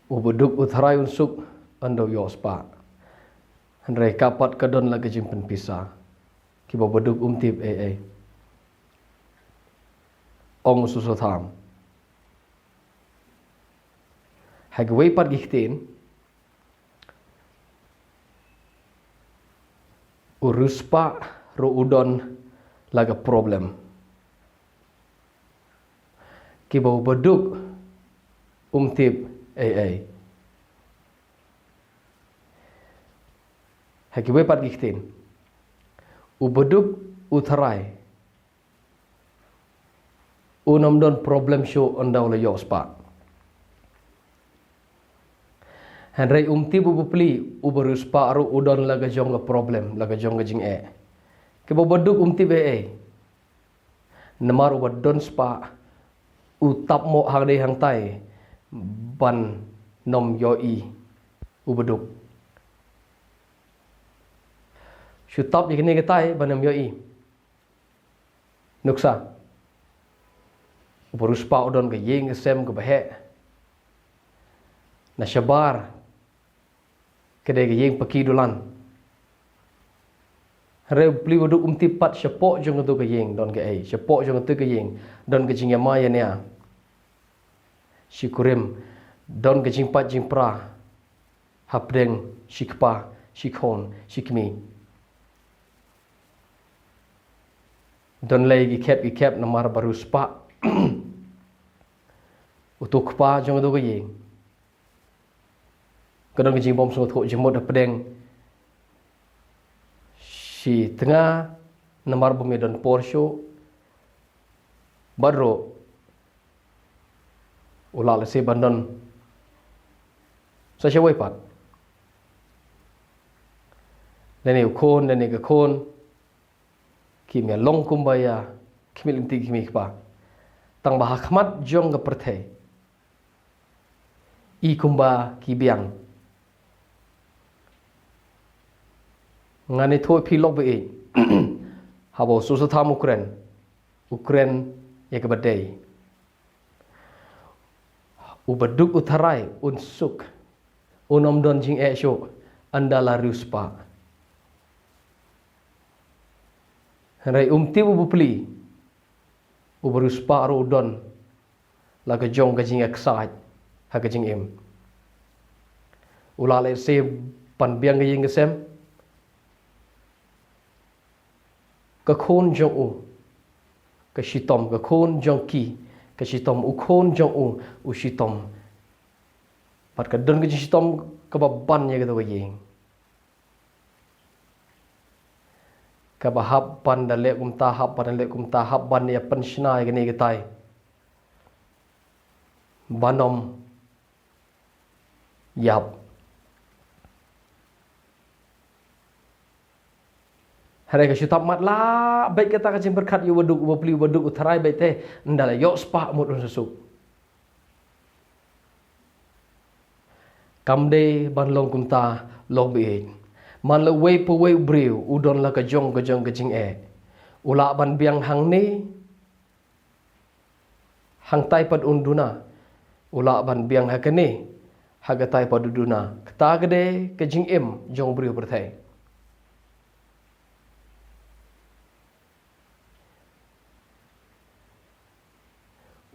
Ubuduk utharai unsuk ando yospa. Handrai kapat kadon lagi jimpen pisah. Kiba beduk umtip ong susutham. Hagway pat gihtin. Uruspa ro udon laga problem. Kiba beduk umtip Hagway pat gihtin. Ubeduk utharai. Unom don problem show ondaw la yospa. Handrai umti bubupli uberuspa aru udon laga jong ga problem laga jong ga jing Kiba beduk umti Namar ubadon spa utap mo hang dei hang tai ban nom yoi ubeduk. Shutap yakni gatai ban nom yoi. Nuksa. Beruspa udon ke yeng sem ke bahe. Na syabar kedai ke yeng paki dulan. Hare beli uduk umtipat syapok jong tu ke yeng don ke syapok jong tu ke yeng don ke jing yamaya nia. Syukurim don ke jing pat jing pra. Hapdeng syikpa syikon syikmi. Don lay gikep namar beruspa. Utuk pa jong tu ke yeng. Kadang ke jing bom sungut ho jemot hapdeng si tengah namar bumedon Porsche baru ulal si bandon sa syawai pat nene ukon nene ke kon kimi long kumbaya kimi limti kimi pa tang bahakmat jong ke perthe I kumba ki biang ngani thoi phi lok be habo susatham Ukraine ya ke badai ubaduk utharai unsuk unom don jing sho andala ruspa rai umti ubupli uberuspa ro udon laga jong ga jing excited ha ga jing em ulale se pan biang ga jing gesem ka khôn jong u ka shitom ka khôn jong ki ka shitom u khôn jong u shitom pat ka don ka shitom ka baban ya ka to yeng ka bahab pan dale kumta hab pan dale kumta hab ban ya penshna ya ni gatai banom yap Hari ke syutab mat lah baik kata kacing berkat yu waduk ubapli waduk utharai baik teh ndala yok spa mut susuk kamde ban long kumta long be man la wei pu wei briu udon la ka jong ka jing ula ban biang hang ni hang tai pad unduna ula ban biang hakani hagatai pad uduna kata gede ka jing jong briu berthai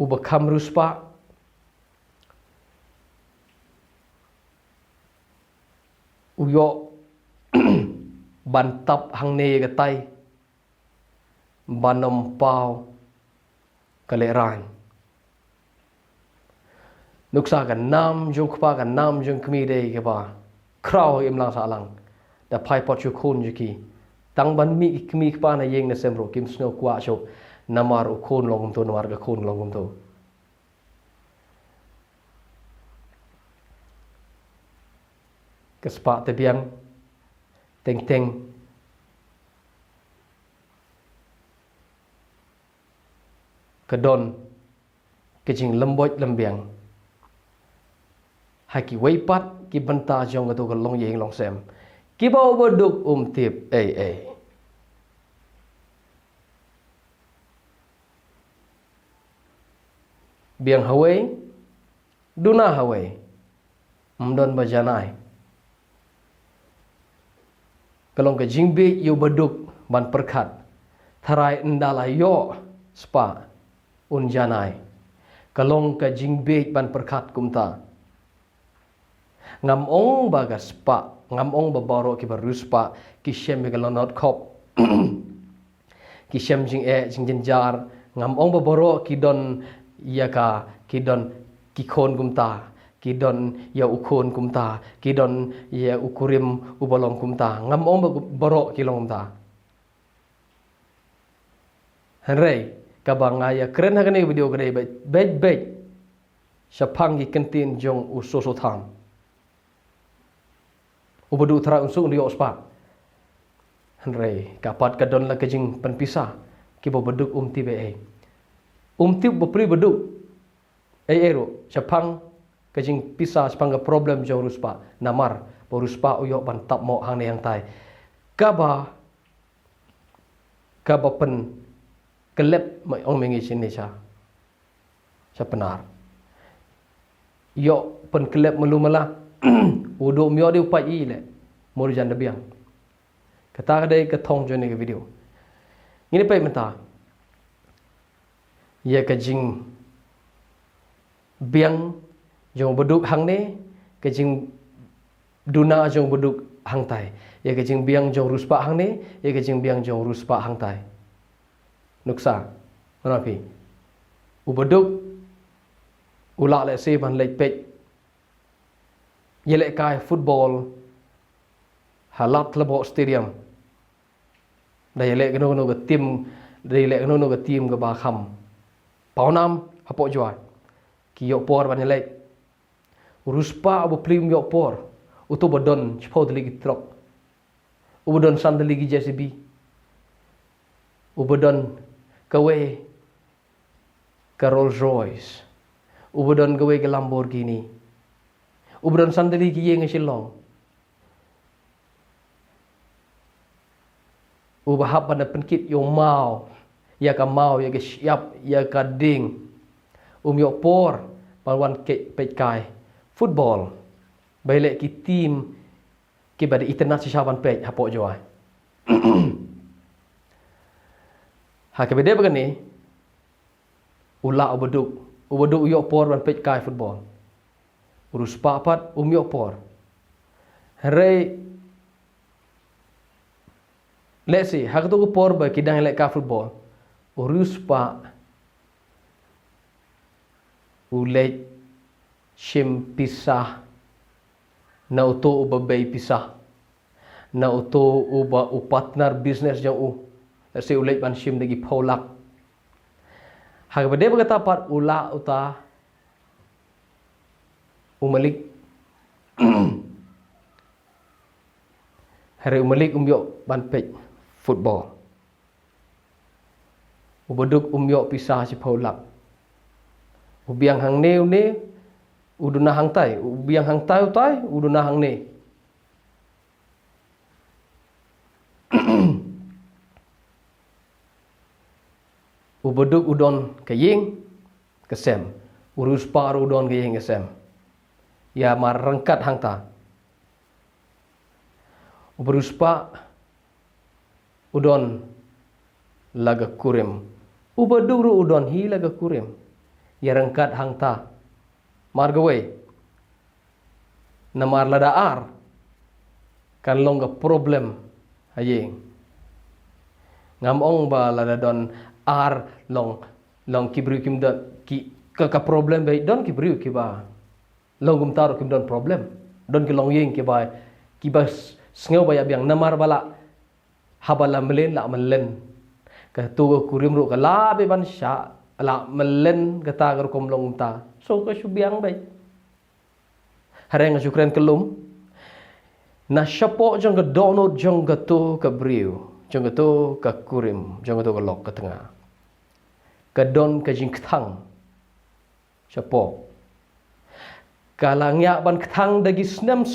ubakam ruspa uyo bantap hang ne gatai banom pau kaleran nuksa kan nam jong kpa kan nam jong kmi de ke ba kraw im lang sa lang da pai pot chu khun jiki tang ban mi kmi kpa na yeng na semro kim snow kwa cho namar ukhon longum to namar ga khon longum to kespa te biang teng kedon kejing lemboj lembiang haki weipat ki banta jong to ka long yeng long sem ki bau boduk tip biang hawai duna hawai Mdon bajanai. Kalong ka jingbe yo beduk ban perkat. Tharai ndala yo spa unjanai. Kalong ka jingbe ban perkat kumta. Ngam ong baga spa, ngam ong babaro ki baruspa ki shem galonot kop. Ki shem jing jing jenjar ngam ong babaro ki don yaka ki don ki khon kumta. Kidon ya ukun kumta, kidon ya ukurim ubalong kumta, ngam ong borok kilong kumta. Henry, kabang ya keren hagani video gede bet syapang gi kentin jong usoso tham. Ubudu tra unsung dio spa. Henry, kapat kadon la kejing penpisah kibo beduk tibe. Tib bepri beduk. Ero syapang kajing pisah sepangga problem jauh ruspa namar boruspa uyok ban tap mo hang ne yang tai kaba pen kelep mai ong mengi sini cha benar yo pen kelep melumala udo myo de upai i le mor jan biang kata kadai ketong jone ke video ini pai menta ya kajing biang jong beduk hang ne kejing duna jong beduk hang tai ya kejing biang jong ruspa hang ne ya kejing biang jong ruspa hang tai nuksa manapi u beduk ula le se ban le pet yele kai football halat lebo stadium da yele gno no ga tim da yele gno no ga tim ga ba kham paunam hapo jwa ki yo por ban yele ruspa abu plim yok por uto bodon chpod ligi trok ubodon sandal ligi JCB ubodon kawe ka Rolls Royce ubodon kawe ka Lamborghini ubodon sandal ligi yeng silong ubahap pada penkit yo mau ya ka siap ya ka ding yok por palwan ke pej football bailek ki team ki bada international ban pej hapok joai ha ke bede begini ula ubeduk yok por ban pej kai football urus papat yok por hare let's see ha to por ba kidang lek ka football urus pa ulej shim pisah na uto ubabay pisah na uto uba partner business jang si ulit ban shim lagi paulak hagbade bagata pat ula uta umalik hari umalik umyok ban pej football ubaduk umyok pisah si paulak ubiang hang ne uduna hang tai ubiang hang tai uduna hang ne ubeduk udon kaying kesem urus par udon kaying kesem ya mar rengkat hang ta uberus pa udon laga kurim ubeduk ru udon hi laga kurim ya rengkat hang ta margaway namar ladaar kan long problem ayeng ngamong ba ladadon ar long kibru kim da ki ka problem bay don kibru ki ba long gumtar kim don problem don ki long yeng ki ba sngew ba yang namar bala habala melen la melen ka tu kurim ru kala be ban sha la melen kata gar kom long ta so ka subiang bay hareng syukran kelum na syapo jong ka download jong ka tu ka briu jong ka tu ka kurim jong ka tu ka lok ka tengah ka don ka jing ktang syapo kalangya ban ktang dagi snem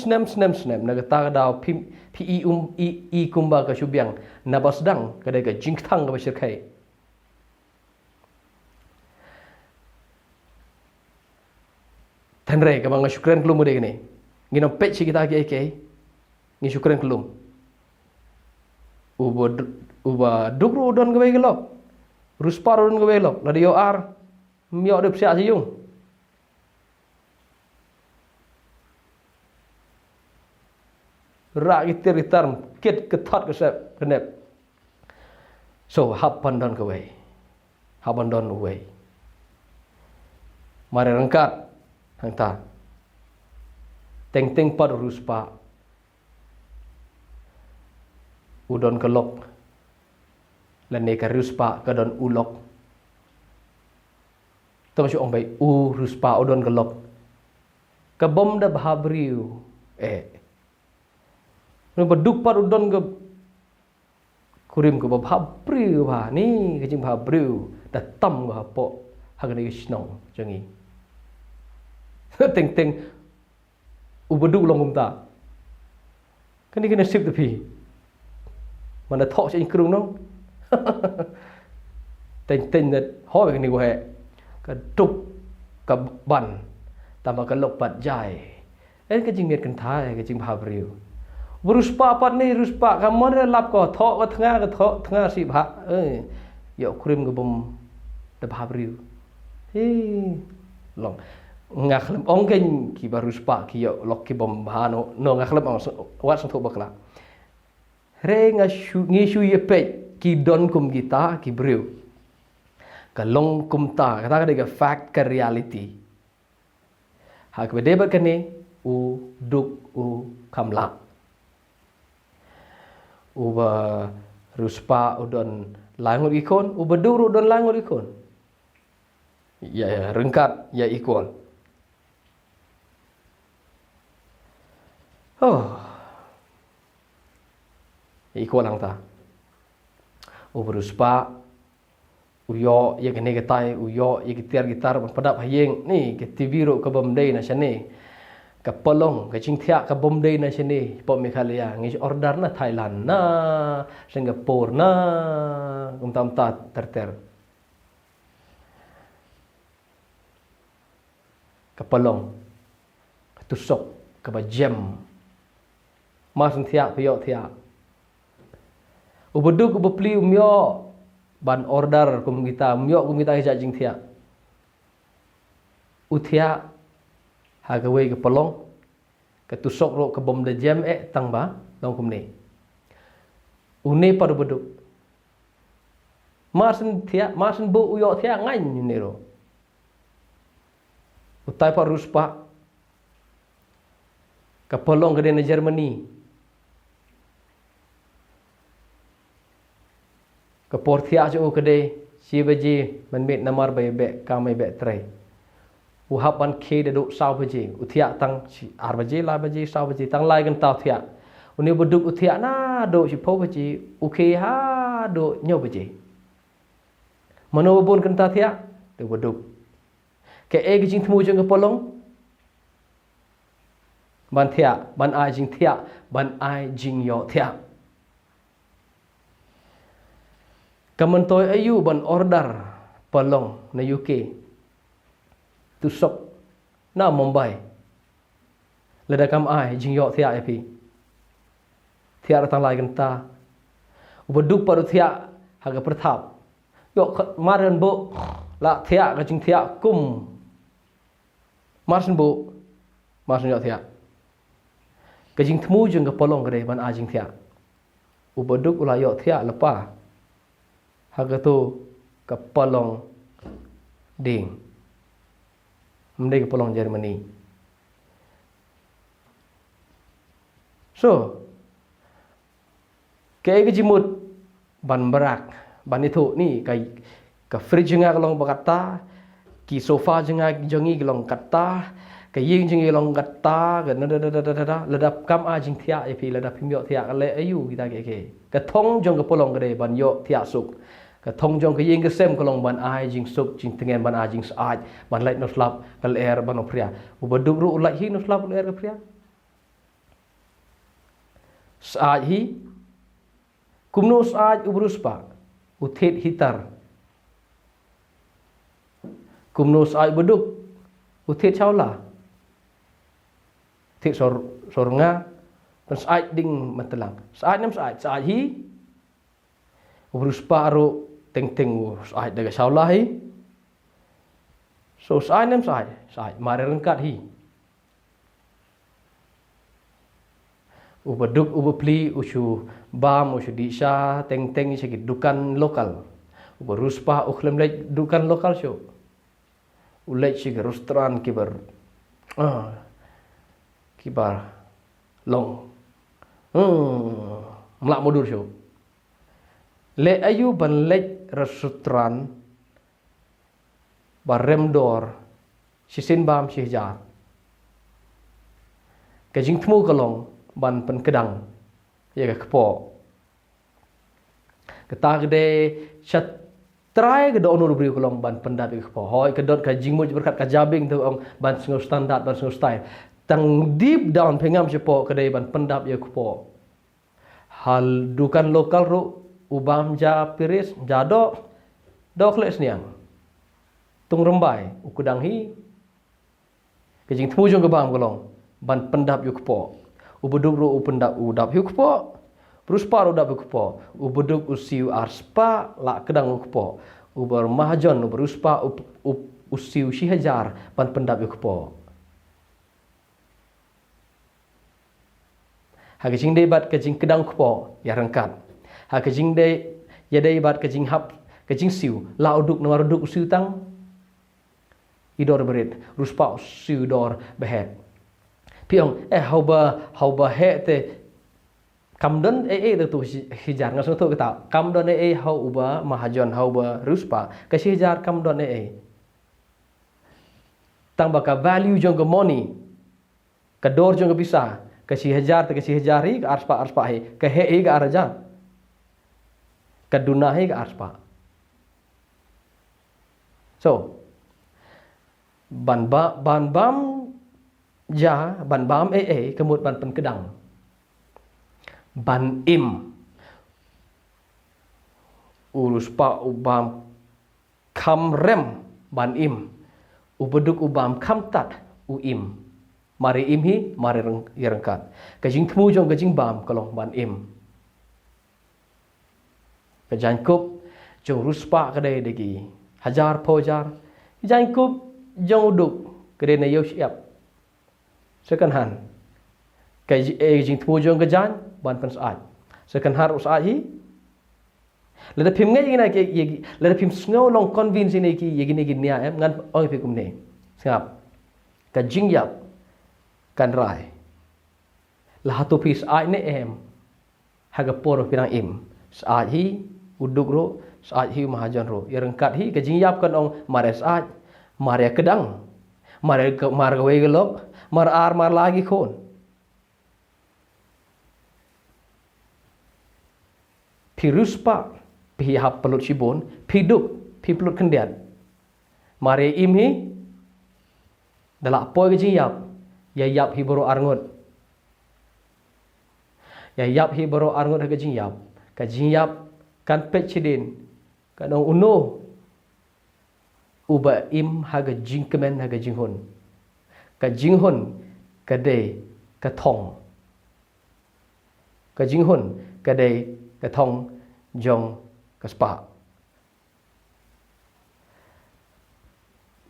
na kata daw i kumba ka subiang na basdang kada ka jing ktang ka basir kai Tanre ka mga syukran kelum mudi ni. Ngino pet si kita ke ngi syukran kelum. Uba dukru don gawe gelok. Ruspa don gawe gelok. Lada yo ar mio de sia siung. Rak gitar kit ketat kesep kenep. So hap pandon gawe. Hap pandon gawe. Mari rengkat hang ta. Teng pad ruspa. Udon kelok. Lan ne ka ruspa ka don ulok. Termasuk orang baik ruspa udon kelok. Kabom da bahabriu. Beduk pad udon ke kurim ke bahabriu ba ni kecing bahabriu da tam ke hapo hagani snong jangi. Teng beduk long kumta. Kan ni kena sip tepi. Mana thok trên krung nong. Teng dat ho ke ni go he. Ka tuk ka ban tambah ka lok pat jai. Ke jing miet kan thai ke jing bahabriu. Ruspa pat ni ruspa kamon lap ko thok ka tengah si bha yo krim ke bom da bahabriu. Long ngakhlem ong ken ki baruspa ki yo lok ki bom bahano no ngakhlem ong wat sang thok bakla. Re ngi shu ye pe ki don kum kita ki briu. Ka long kum ta kata ka fact ka reality. Hak bede ba kene duk kamla. Uba ruspa udon langur ikon, uba duru udon langur ikon. Ya rengkat ya ikon. Ikon lang ta. Uba ruspa uyo ya kene ketai uyo ya gitar padap hayeng ni ke TV ro ke bomdei na sane. Kapolong ke cingtia ke bomdei na sini pom Meghalaya ngi order na Thailand na Singapore na kumta terter kapolong tusok ke jam mas thia pyo thia ubuduk ubepli umyo ban order kum kita hija cingtia uthia hagawe ke pelong ke tusok ro ke bom de jam tang ba dong kum ni une padu beduk masen bu uyo thia ngain ni ro utai pa ruspa ke pelong ke na Germany ke portia jo ke de si baji man met namar be kamai be trai uhapan ke de duk sau baji utia tang ar baji la baji sau baji tang lai kan tau thia uni beduk utia na do si po baji uke ha do nyo baji mano bun kan ta thia do beduk ke jing thmu jeng ke polong ban thia ban ai jing thia ban ai jing yo thia kamentoi ayu ban order polong na UK tusok na Mumbai ledakam ai jing yo thia pi thia ratang lai kan ta ubeduk paru thia haga perthap yo maran bo la thia ka jing thia kum marsen bo marsen yo thia ka jing thmu jeng ka polong gade ban a jing thia ubeduk ula yo thia lepa haga tu ka polong ding mendai ke polong Germany. So, ke jimut ban berak, ban itu ni ke fridge ngak long bakata, ki sofa jengak jongi long kata, ke ying jengi long kata, ke ledap kam a jing thia pi ledap pimyo thia le ayu kita ke thong jong ke polong gede ban yo thia suk. Ka thong jong ke ying ke sem kolong ban ai jing suk jing tengen ban ai jing saaj ban lait no slap kal air ban opria ubaduk ru ulai hi no slap air ke pria saaj hi kumno saaj ubruspa uthet hitar kumno saaj beduk uthet chaula Thik sornga dan saat ding matelang. Saat nem saat hi urus paru teng saat daga saulah hi. So saat nem saat mare rengkat hi. Ubaduk ubapli usu bam usu disha teng sikit dukan lokal. Ubarus pa ukhlem lek dukan lokal syo. Ulek sikit restoran kibar. Kibar long melak modur syo le ayu ban lek restoran barem dor sisin bam sihjar kajing tmu kalong ban pen kedang ya ka kepo kata gede chat try ke do onur bri kalong ban pendap ke kepo hoi kedot kajing mu berkat kajabing tu ong ban sengau standard ban sengau style tang deep down pengam cepo kedai ban pendap ya kupo hal dukan lokal ru ubam ja piris jado dok les niang tung rembai ukudang hi kejing temu jong ke bang golong ban pendap yu kupo ubuduk ru upendap udap yu kupo pruspa udap yu kupo ubuduk usiu arspa la kedang kupo ubar mahajon uberuspa usiu sihajar ban pendap yu kupo Hakajing de bat kajing kedang kupo ya rengkat. Hakajing de ya de bat kajing hap kajing siu la uduk no uduk siu tang idor berit ruspa siu dor behet. Piong hauba he te kamdon tu hijar ngasong tu kata kamdon hau uba mahajon hauba ruspa kasih hijar kamdon tang baka value jong money kador jong bisa kasih hajar hi ke arspa hi ke he ke araja ke dunah hi ke arspa so ban bam ja ban bam kemut ban pen kedang ban im urus pa ubam kam rem ban im ubeduk ubam kam tat uim mari im hi mari rengkat kajing temu jong kajing bam kalong ban im kajan kup jong ruspa kedai degi hajar pojar jan kup jong uduk kedai na yo siap second hand kajing temu jong kajan ban pen saat second hand saat hi lada phim ngai na ke lada phim sngo long convince ni ki yegi nia ngan oi phi kum ne singap kajing yap kan rai lah tu pis ai ne haga por pinang im saat hi uduk ro saat hi mahajan ro ya rengkat hi kajing yap kan ong mare saat mare kedang mare we gelok mar lagi kon pirus pa pi hap pelut sibon piduk pi pelut kendian mare im hi dalak poi kajing yap ya yap hi baro arngot ya yap hi baro arngot ha kajing yap kan pechidin kan ong uno uba im haga jingkemen haga jinghun ka jinghun kade ka thong ka jinghun kade ka thong jong ka spa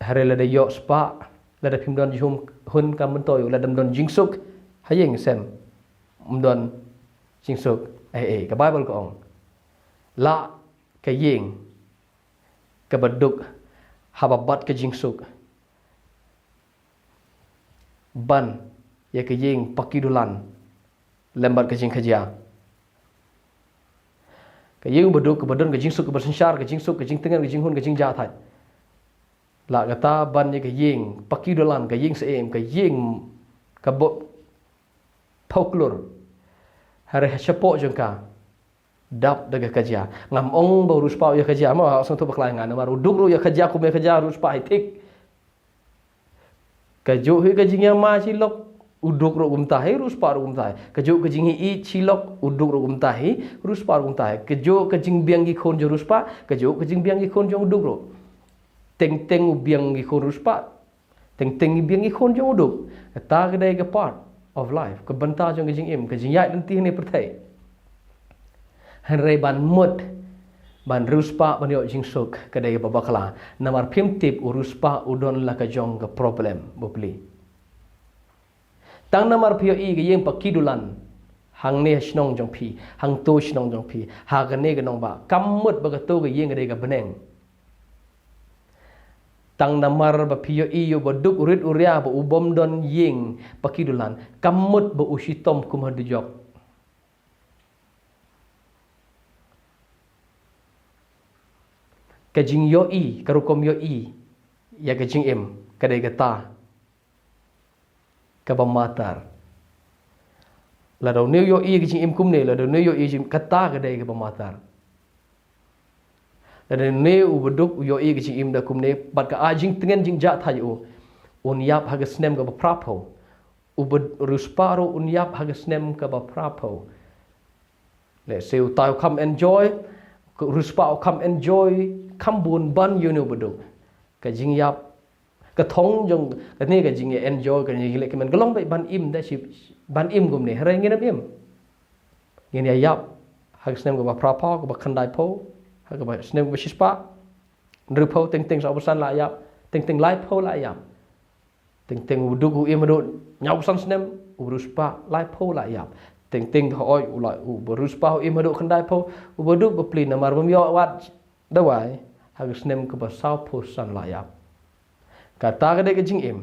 harela de yo spa la da phim don jum hun kam toy la dam don jingsuk hayeng sem don jingsuk ka bible ko ong la ka yeng ka baduk hababat ka jingsuk ban ya ka yeng pakidulan lembat ka jing khajia ka yeng baduk ka badon ka jingsuk ka bersensyar ka jingsuk ka jing tengan ka jing hun ka jing ja thai la kata ban ye ka yeng pakidolan ka yeng seem ka yeng ka bo poklur hare chapo jengka dap daga kajia ngam ong bo ruspa ya kajia ma sang tu baklai ngan ma ruduk ru ya kajia ku me kajia ruspa itik kaju hi kajing yang ma silok uduk ru gumtahi ruspa ru gumtahi kaju kajing hi silok uduk ru gumtahi ruspa ru gumtahi kaju kajing biang gi khon jo ruspa kaju kajing biang gi khon jo uduk ru teng biang gi khon ruspa teng biang gi khon jong uduk ta kedai ke part of life ke benta jong ke jing im ke jing yai dan ti ni perthai han rei ban mut ban ruspa ban yo jing suk ke dai babakla namar phim tip uruspa udon la ka jong ke problem bopli tang namar phio i ke yeng pakidulan hang ne snong jong phi hang to snong jong phi ha ga ne ga nong ba kam mut ba ka to ke yeng ke dai ka beneng tang namar ba phio i yo ba duk urit uria ba ubom don yeng pakidulan kam mut ba usitom kum hadu jok ke jing yo i karukom yo i ya ke jing im ke dai ka ta ke ba matar la do ne yo i ke jing im kum ne la do ne yo i jing kata ke dai ke ba matar dan ne u beduk yo i ke jing im da kum ne bat ka ajing tengen jing ja tha yo un yap ha ga snem ka ba prapo u bed rusparo un yap ha ga snem ka ba prapo le se u tayo come enjoy ruspao come enjoy come bun ban you know beduk ka jing yap ka thong jong ka ne ka jing enjoy ka ni le ke men galong bai ban im da si ban im kum ne hare ngin im ngin ya yap ha ga snem ka ba prapo ka ba khandai po ha ka ba snem ba shispa nru po ting ting sa usan la yap ting ting lai po la yap ting ting u duk u im do nyau san snem u ruspa lai po la yap ting ting hoi u la u ruspa u im do khandai po u boduk ba plin namar bam yo wat dawai ha ga snem ka ba sao po san la yap kata ka de ka jing im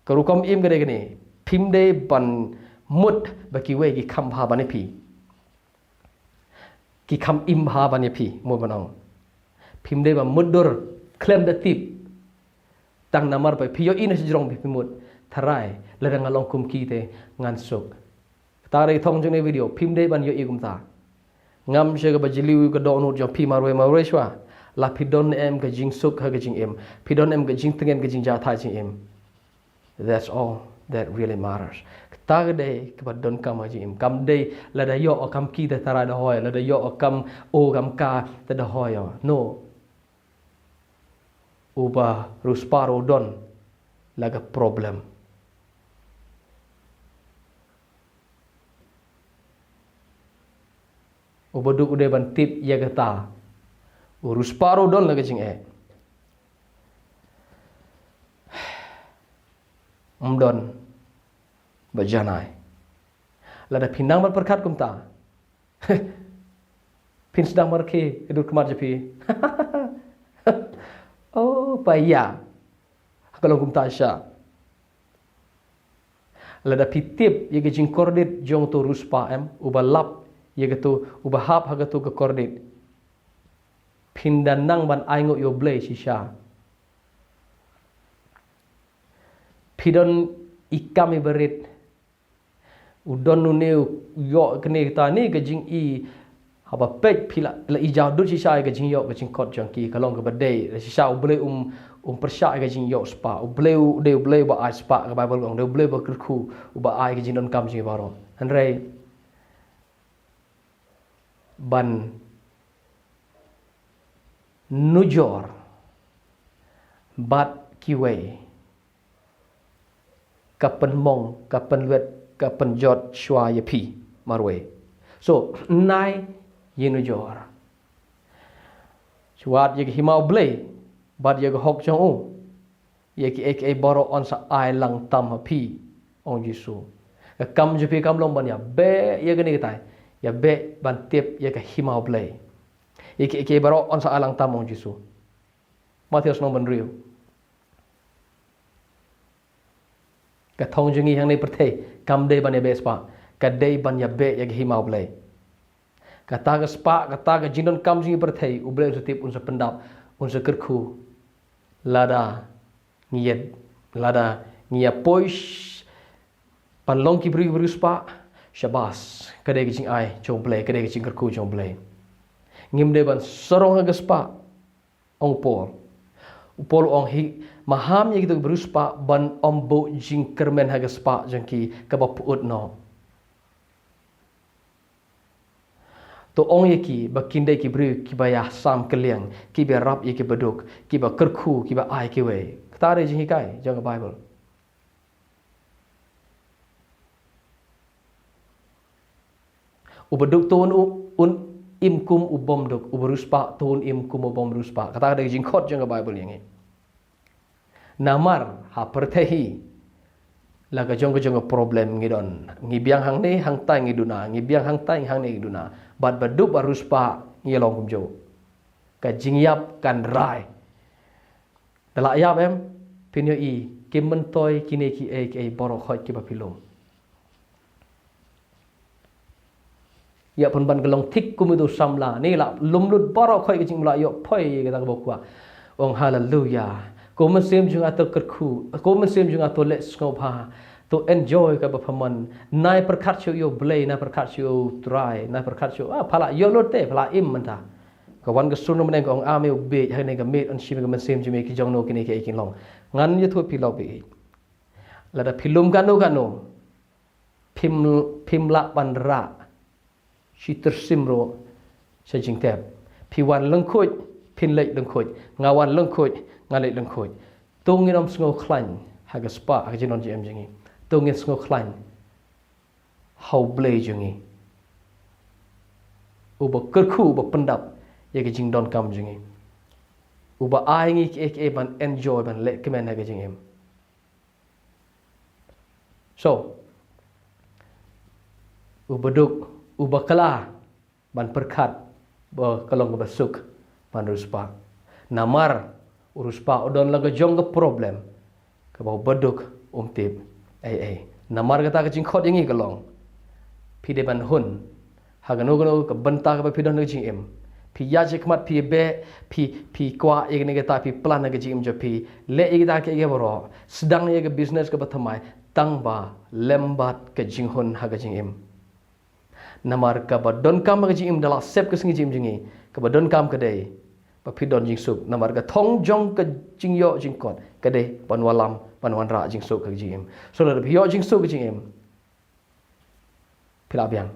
ka rukom im ka de ni phim de ban mut ba ki we ki kham ha ban pi ki kham im ha ban pi mo banong phim de ba mudur klem da tip tang namar pa phi yo in si jrong bi mut tharai la dang along kum ki te ngan suk ta re thong jong ne video phim de ban yo i kum ta ngam she ka ba jiliu ka do nu jo phi marwe shwa la phi don em ka jing suk ha ka jing em phi don em ka jing tengen ka jing ja tha jing em that's all that really matters ta de ka ba don kam ha jing em kam de la da yo kam ki te tara da hoy la da yo kam o kam ka te da hoy no uba rusparo don laga problem uba duk ude ban tip ya gata rusparo don laga jing don bajanai lada pinang bar perkat kumta pin sedang marke edut kemar jepi oh paya kalau kumta sya lada pitip ye ge jing kordit jong to ruspa em uba lap ye ge to uba hap ha ge to ke kordit pindan nang ban aingo yo blay sisha pidon ikami berit udon nu ne yo kene ta ni ke jing i haba pek pila la ijau dut sisa ke jing yo ke jing kot jong ki kalong ke badai sisa uble persya ke jing yo spa uble ba ai spa ke bible ong de uble ba kerku uba ai ke jing don kam jing baro andre ban nujor bat kiwe kapen mong kapen wet kapen jot shwa ye pi marwe so nai ye nujor chwat ye himau ble bat ye hok jong u ye ki ek boro on sa ai lang tam ha pi ong jisu kam je pi kam long ban ya be ye gani tai ya be ban tip ye ka himau ble ye ki ek boro on sa ai lang tam ong jisu Matius nom ban riu ka thong jungi hang nei perthei kam de ban ya be spa ka dei ban ya be ye ka himau ble kata ke spa kata ke jindon kam jingi perthei uble setip unsa pendap unsa kerku lada ngiyet pois panlong ki bri spa shabas kade ke jing ai chong ble kade ke jing kerku chong ble ngim de ban sorong ha spa ong pol ong hi maham ye gitu beruspa ban ombo jing kermen ha spa jangki ka ba puut no to ong ye ki ba kinde ki bri ki ba ya sam keliang ki ba rap ye ki beduk ki ba kerku ki ba ai ki we tare jing kai jang bible Ubaduk tuhun un imkum ubom duk uberuspa tuhun imkum ubom ruspa. Kata ada jingkot jangka Bible yang ini. Namar ha pertehi laga jongga problem ngidon. Ngibiang hang ni hang tai ngiduna, ngibiang hang tai hang ni ngiduna. Bad baduk baruspa ngilong kumjo. Ka jingyap kan rai. Dalak yap pinyo i kim mentoy kini ki ai borok khoi ki bapilom. Ya pun ban gelong tik kumidu samla ni la lumlut borok khoi ki jing mula yo poi kata bokwa. Ong hallelujah. Ko mesim jung ato kerku, ko mesim jung ato let's go pa. To enjoy ka bapaman. Nai perkat yo blay, nai perkat yo try, nai perkat yo pala yo lote, pala im menta. Kawan kesun meneng kong ame ubej hai nega met on shime mesim jung ki jong no kini ki ikin long. Ngan yo tu pilau bi. Lada pilum kanu pim la bandra. Shi tersimro sejing tep. Piwan lengkoj, pin lek lengkoj, ngawan lengkoj, ngalek lengkoj. Tungin om sengo klan, haga spa haga jinon jem jengi. Tungin sengo klan. Hau blay jengi. Uba kerku uba pendap ya ke jing don kam jengi. Uba aingi ke ban enjoy ban lek kemen haga jengem. So, uba duk, uba kala ban perkat ba kalong basuk ban ruspa. Namar uruspa odon laga jong ke problem ke bau beduk tip namar kata ke jingkhot yangi kalong pide ban hun hagano gano ke benta ke pidon ke jingem pi ya jikmat pi be pi kwa igni kata pi plan ke jingem jo pi le igda ke ge boro sedang ye ke business ke bathamai tangba lembat ke jinghun haga jingem namar ka badon kam ke jingem dala sep ke singi jingi ke badon kam ke dei pidon jingsuk namar ka thong jong ka jingyo jingkot kade panwalam panwanra jingsuk ka jingem so la pio jingsuk ka jingem pilabiang